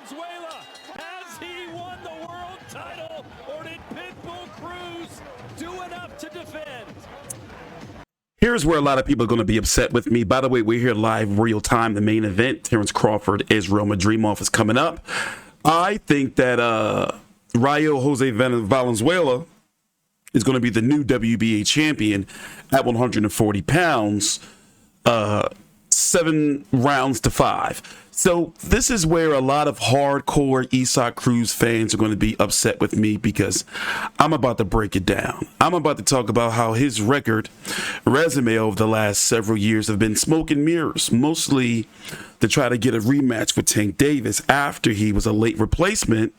Valenzuela, has he won the world title, or did Pitbull Cruz do enough to defend? Here's where a lot of people are going to be upset with me. By the way, we're here live, real time. The main event, Terence Crawford, Israil Madrimov, is coming up. I think that Rayo Jose Valenzuela is going to be the new WBA champion at 140 pounds, 7 rounds to 5. So this is where a lot of hardcore Isaac Cruz fans are going to be upset with me, because I'm about to break it down. I'm about to talk about how his resume over the last several years have been smoke and mirrors, mostly to try to get a rematch with Tank Davis after he was a late replacement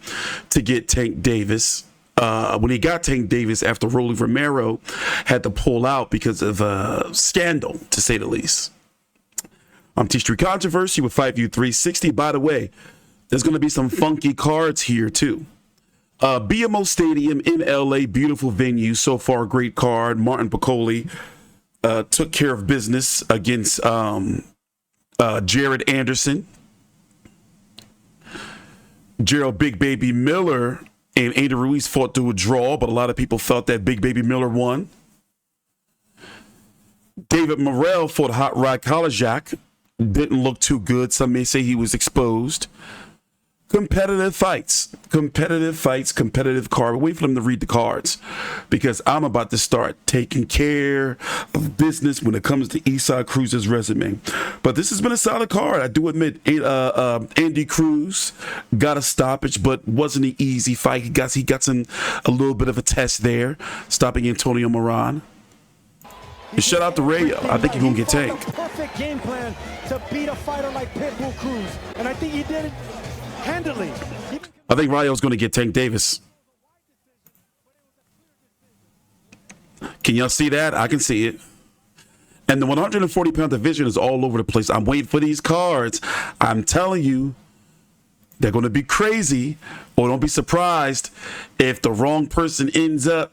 to get Tank Davis. When he got Tank Davis after Rolly Romero had to pull out because of a scandal, to say the least. I'm TstreeT Controversy with FightView 360. By the way, there's going to be some funky cards here too. BMO Stadium in LA, beautiful venue. So far, great card. Martin Bakole took care of business against Jared Anderson. Jarrell Big Baby Miller and Ada Ruiz fought to a draw, but a lot of people felt that Big Baby Miller won. David Morrell fought Hot Rod Kalajdzic. Didn't look too good. Some may say he was exposed. Competitive fights, competitive card. Wait for them to read the cards, because I'm about to start taking care of business when it comes to Isaac Cruz's resume. But this has been a solid card. I do admit, Andy Cruz got a stoppage, but wasn't an easy fight. He got some a little bit of a test there, stopping Antonio Moran. And shout out to Rayo. I think he's gonna get tanked. Perfect game plan to beat a fighter like Pitbull Cruz, and I think he did it handily. I think Rayo's going to get Tank Davis. Can y'all see that? I can see it. And the 140-pound division is all over the place. I'm waiting for these cards. I'm telling you, they're going to be crazy. Or don't be surprised if the wrong person ends up.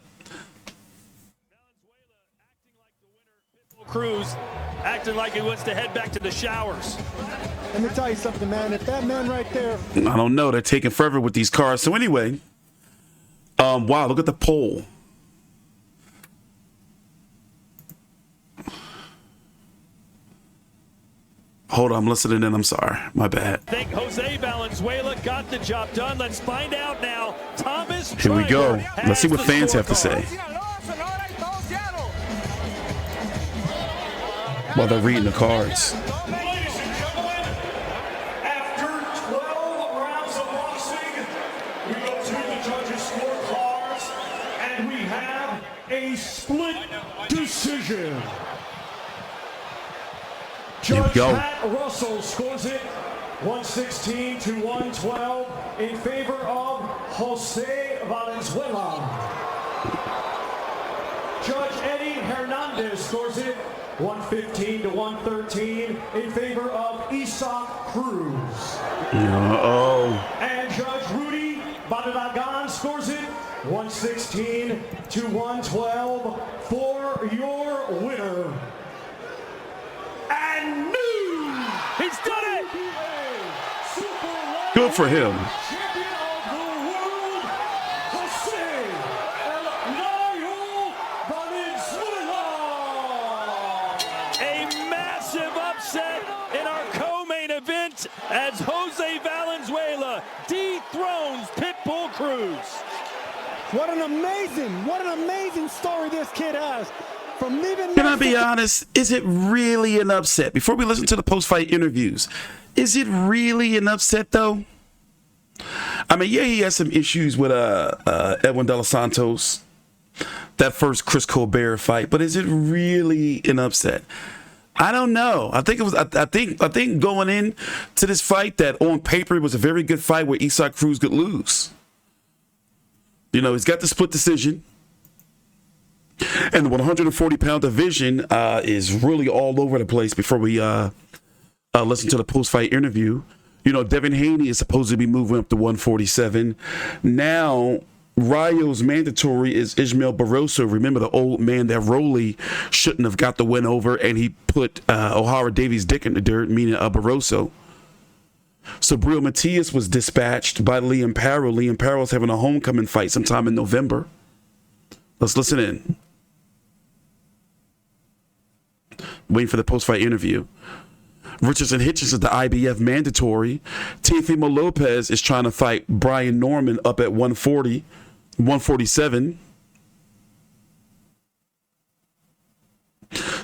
Cruz acting like he wants to head back to the showers. Let me tell you something, man. If that man right there... I don't know. They're taking forever with these cards. So anyway, wow, look at the poll. Hold on, I'm listening in. I'm sorry. My bad. I think Jose Valenzuela got the job done. Let's find out now. Thomas Here we go. Let's see what fans have to say while they're reading the cards. Ladies and gentlemen, after 12 rounds of boxing, we go to the judges' scorecards, and we have a split decision. Judge Pat Russell scores it 116 to 112 in favor of Jose Valenzuela. Judge Eddie Hernandez scores it 115 to 113 in favor of Isaac Cruz. And Judge Rudy Badalagan scores it 116 to 112 for your winner. And new, he's done it! Good for him. Champion of the world, Jose Almaayouf Valenzuela. A massive upset in our co-main event as Jose Valenzuela dethrones Pitbull Cruz. What an amazing story this kid has. From leaving. Can I be honest? Is it really an upset? Before we listen to the post-fight interviews, is it really an upset, though? I mean, yeah, he has some issues with Edwin De Los Santos, that first Chris Colbert fight, but is it really an upset? I don't know. I think it was. I think going in to this fight, that on paper it was a very good fight where Isaac Cruz could lose. You know, he's got the split decision. And the 140-pound division is really all over the place. Before we listen to the post-fight interview, you know, Devin Haney is supposed to be moving up to 147. Now, Rayo's mandatory is Ismael Barroso. Remember the old man that Rolly shouldn't have got the win over, and he put O'Hara Davies' dick in the dirt, meaning Barroso. Subriel Matias was dispatched by Liam Parrow. Liam Parrow's having a homecoming fight sometime in November. Let's listen in. Waiting for the post-fight interview. Richardson Hitchens is the IBF mandatory. Teofimo Lopez is trying to fight Brian Norman up at 140, 147.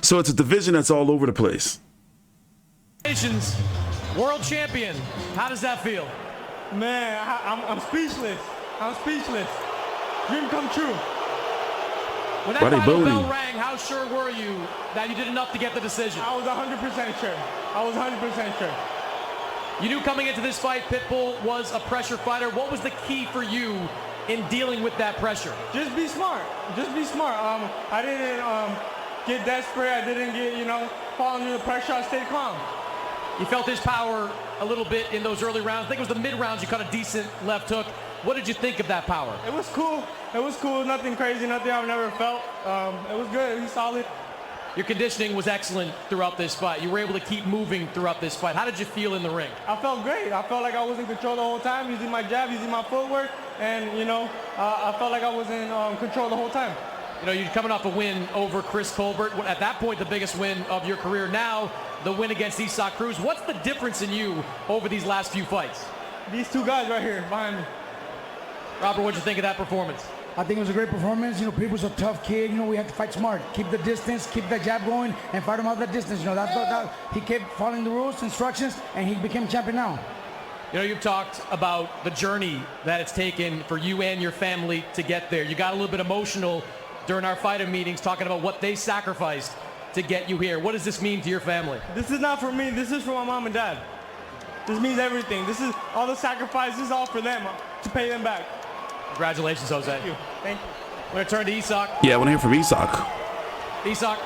So it's a division that's all over the place. World champion. How does that feel? Man, I'm speechless. I'm speechless. Dream come true. When that final bell rang, how sure were you that you did enough to get the decision? I was 100% sure. I was 100% sure. You knew coming into this fight, Pitbull was a pressure fighter. What was the key for you in dealing with that pressure? Just be smart. Just be smart. I didn't get desperate. I didn't get, fall under the pressure. I stayed calm. You felt his power a little bit in those early rounds. I think it was the mid-rounds you caught a decent left hook. What did you think of that power? It was cool. It was cool. Nothing crazy, nothing I've never felt. It was good. It was solid. Your conditioning was excellent throughout this fight. You were able to keep moving throughout this fight. How did you feel in the ring? I felt great. I felt like I was in control the whole time, using my jab, using my footwork, and, I felt like I was in control the whole time. You're coming off a win over Chris Colbert. At that point, the biggest win of your career. Now, the win against Israil Cruz. What's the difference in you over these last few fights? These two guys right here behind me. Robert, what'd you think of that performance? I think it was a great performance. Pitbull's a tough kid. We have to fight smart. Keep the distance, keep the jab going, and fight him out the distance. That he kept following the rules, instructions, and he became champion now. You've talked about the journey that it's taken for you and your family to get there. You got a little bit emotional during our fighter meetings talking about what they sacrificed to get you here. What does this mean to your family? This is not for me. This is for my mom and dad. This means everything. This is all the sacrifice. This is all for them, to pay them back. Congratulations, Jose. Thank you. Thank you. I'm going to turn to Isak. Yeah, I want to hear from Isak. Isak.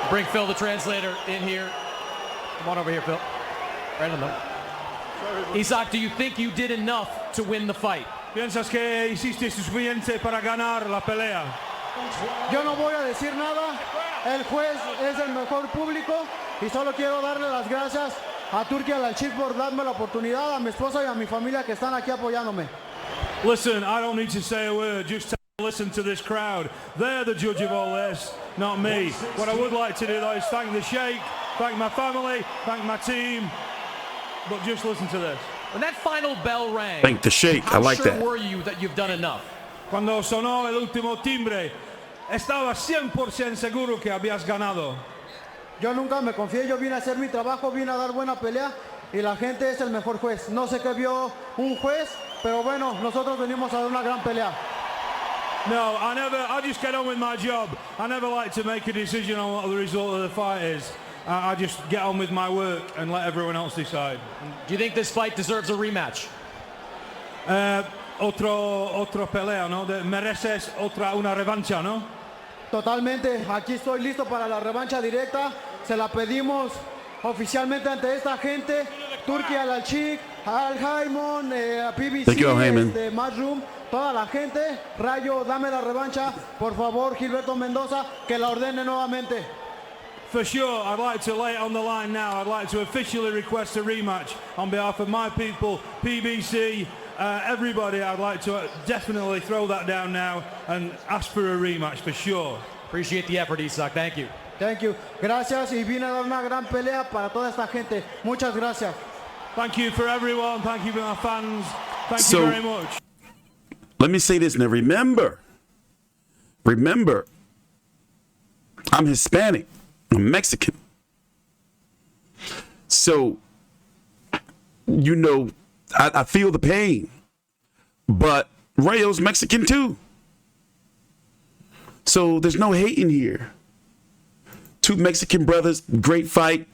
Bring Phil, the translator, in here. Come on over here, Phil. Right on the... Isak, do you think you did enough to win the fight? ¿Piensas que hiciste suficiente para ganar la pelea? Yo no voy a decir nada. El juez es el mejor público y solo quiero darle las gracias a Turquía Kalajdzic por darme la oportunidad, a mi esposa y a mi familia que están aquí apoyándome. Listen, I don't need to say a word. Just listen to this crowd. They're the judge of all this, not me. What I would like to do though is thank the Sheikh, thank my family, thank my team. But just listen to this. When that final bell rang, thank the Sheikh. I like how sure that. were you that you've done enough? Cuando sonó el último timbre, estaba 100% seguro que habías ganado. Yo nunca me confié, yo vine a hacer mi trabajo, vine a dar buena pelea y la gente es el mejor juez. No sé qué vio un juez, pero bueno, nosotros venimos a dar una gran pelea. No, I just get on with my job. I never like to make a decision on what the result of the fight is. I just get on with my work and let everyone else decide. Do you think this fight deserves a rematch? Otro pelea, ¿no? Mereces una revancha, ¿no? Totalmente, aquí estoy listo para la revancha directa. Se la pedimos oficialmente ante esta gente. Turquía Kalajdzic, Al Haymon, PBC, Matchroom, toda la gente. Rayo, dame la revancha. Por favor, Gilberto Mendoza, que la ordene nuevamente. For sure, I'd like to lay it on the line now. I'd like to officially request a rematch on behalf of my people, PBC, everybody. I'd like to definitely throw that down now and ask for a rematch for sure. Appreciate the effort, Isak. Thank you. Thank you. Gracias y vine a dar una gran pelea para toda esta gente. Muchas gracias. Thank you for everyone. Thank you for my fans. Thank you very much. Let me say this now. Remember, I'm Hispanic. I'm Mexican. So, I feel the pain. But Rayo's Mexican too. So there's no hating here. Two Mexican brothers, great fight.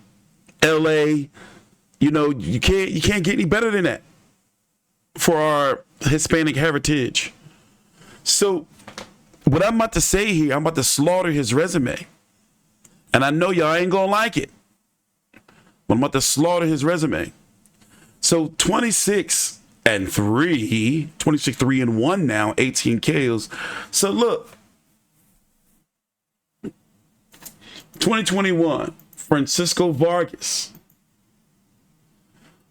LA. You can't get any better than that for our Hispanic heritage. So what I'm about to say here, I'm about to slaughter his resume. And I know y'all ain't gonna like it. But I'm about to slaughter his resume. So 26-3 now, 18 KOs. So look, 2021, Francisco Vargas.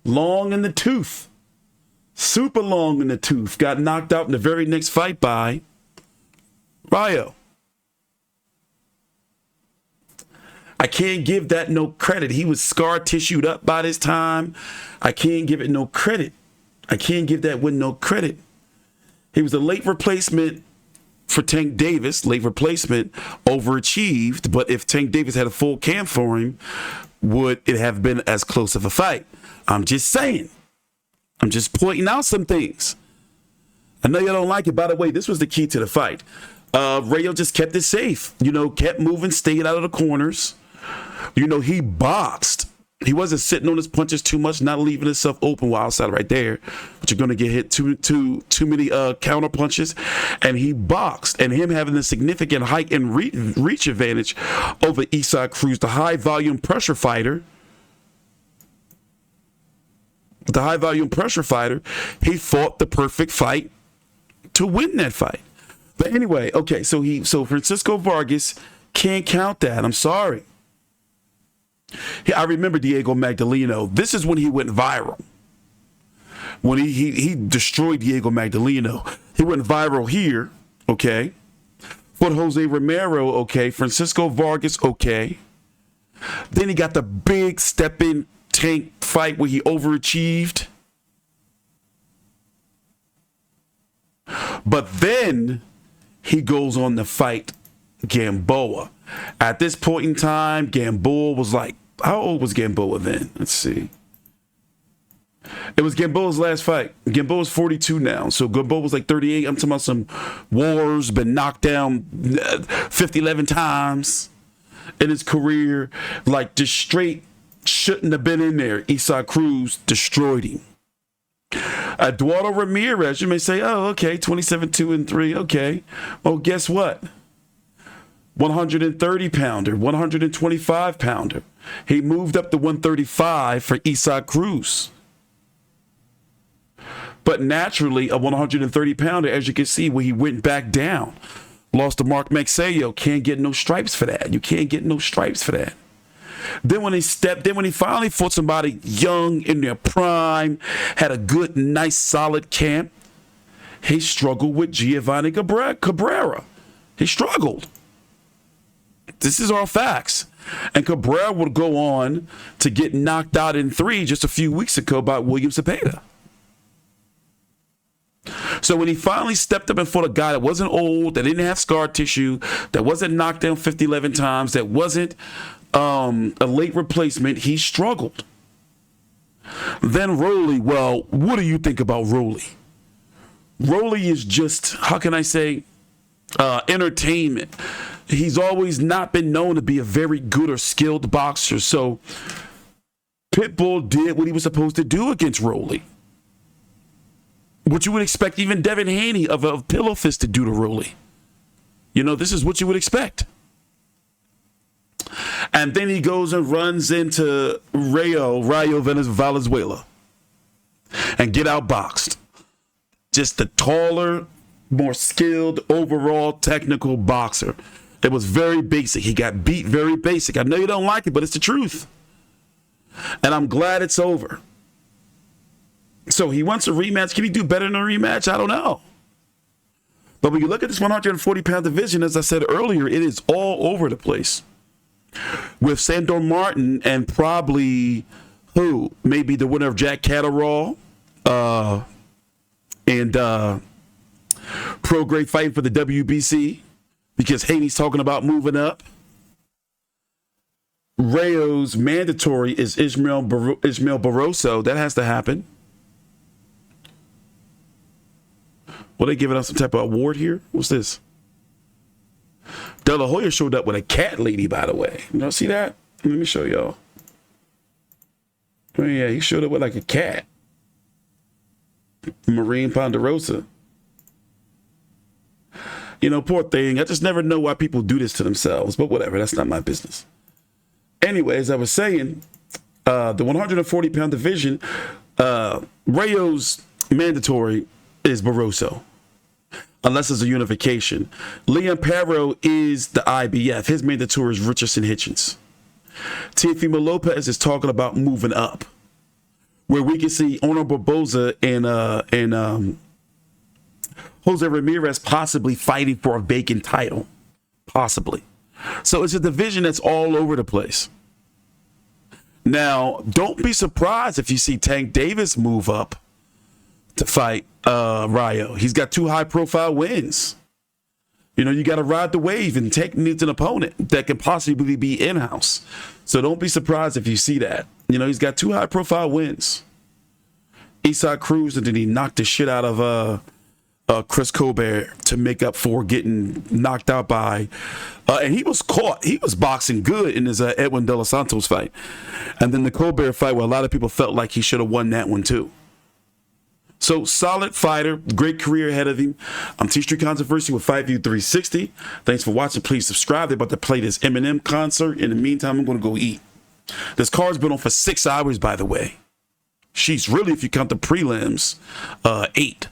Long in the tooth. Super long in the tooth. Got knocked out in the very next fight by Rayo. I can't give that no credit. He was scar tissued up by this time. I can't give it no credit. I can't give that win no credit. He was a late replacement for Tank Davis. Late replacement, overachieved. But if Tank Davis had a full camp for him, would it have been as close of a fight? I'm just saying. I'm just pointing out some things. I know you don't like it. By the way, this was the key to the fight. Rayo just kept it safe. Kept moving, stayed out of the corners. He boxed. He wasn't sitting on his punches too much, not leaving himself open while outside right there. But you're going to get hit too many counter punches. And he boxed. And him having a significant height and reach advantage over Israil Cruz, the high-volume pressure fighter. The high-volume pressure fighter, he fought the perfect fight to win that fight. But anyway, okay, so Francisco Vargas can't count that. I'm sorry. I remember Diego Magdaleno. This is when he went viral. When he destroyed Diego Magdaleno. He went viral here, okay. Fought Jose Romero, okay. Francisco Vargas, okay. Then he got the big step-in Tank fight where he overachieved. But then he goes on to fight Gamboa. At this point in time, Gamboa was like, how old was Gamboa then? Let's see. It was Gamboa's last fight. Gamboa's 42 now. So Gamboa was like 38. I'm talking about some wars, been knocked down 11 times in his career. Like just straight shouldn't have been in there. Israil Cruz destroyed him. Eduardo Ramirez, you may say, oh, okay, 27-2-3, okay. Well, guess what? 130-pounder, 125-pounder. He moved up to 135 for Israil Cruz. But naturally, a 130-pounder, as you can see, when he went back down, lost to Mark Magsayo, can't get no stripes for that. You can't get no stripes for that. Then when he finally fought somebody young in their prime, had a good, nice, solid camp, he struggled with Giovanni Cabrera. He struggled. This is all facts. And Cabrera would go on to get knocked out in 3 just a few weeks ago by William Zepeda. So when he finally stepped up and fought a guy that wasn't old, that didn't have scar tissue, that wasn't knocked down 11 times, that wasn't a late replacement, he struggled. Then Rolly, well, what do you think about Rolly? Rolly is just, how can I say, entertainment. He's always not been known to be a very good or skilled boxer. So Pitbull did what he was supposed to do against Rolly. What you would expect even Devin Haney of Pillow Fist to do to Rolly. This is what you would expect. And then he goes and runs into Rayo Valenzuela and get outboxed. Just the taller, more skilled, overall technical boxer. It was very basic. He got beat very basic. I know you don't like it, but it's the truth. And I'm glad it's over. So he wants a rematch. Can he do better than a rematch? I don't know. But when you look at this 140-pound division, as I said earlier, it is all over the place. With Sandor Martin and probably who? Maybe the winner of Jack Catterall and Prograis fighting for the WBC because Haney's talking about moving up. Rayo's mandatory is Ismael Barroso. That has to happen. Well, they giving us some type of award here? What's this? De La Hoya showed up with a cat lady, by the way. You see that? Let me show y'all. Oh, yeah, he showed up with like a cat. Marine Ponderosa. Poor thing. I just never know why people do this to themselves. But whatever, that's not my business. Anyway, as I was saying, the 140-pound division, Rayo's mandatory is Barroso. unless it's a unification. Liam Perro is the IBF. His mandatory is Richardson Hitchens. Teofimo Lopez is talking about moving up, where we can see Honor Barboza and Jose Ramirez possibly fighting for a vacant title. Possibly. So it's a division that's all over the place. Now, don't be surprised if you see Tank Davis move up to fight Rayo. He's got 2 high-profile wins. You know, you got to ride the wave, and Tank needs an opponent that can possibly be in-house. So don't be surprised if you see that. You know, he's got 2 high-profile wins. Eastside Cruz, and then he knocked the shit out of Chris Colbert to make up for getting knocked out by, and he was caught. He was boxing good in his Edwin De Los Santos fight. And then the Colbert fight, where a lot of people felt like he should have won that one too. So solid fighter, great career ahead of him. I'm TstreeT Controversy with Fight View 360. Thanks for watching. Please subscribe. They're about to play this Eminem concert. In the meantime, I'm going to go eat. This card's been on for 6 hours, by the way. She's really, if you count the prelims, 8.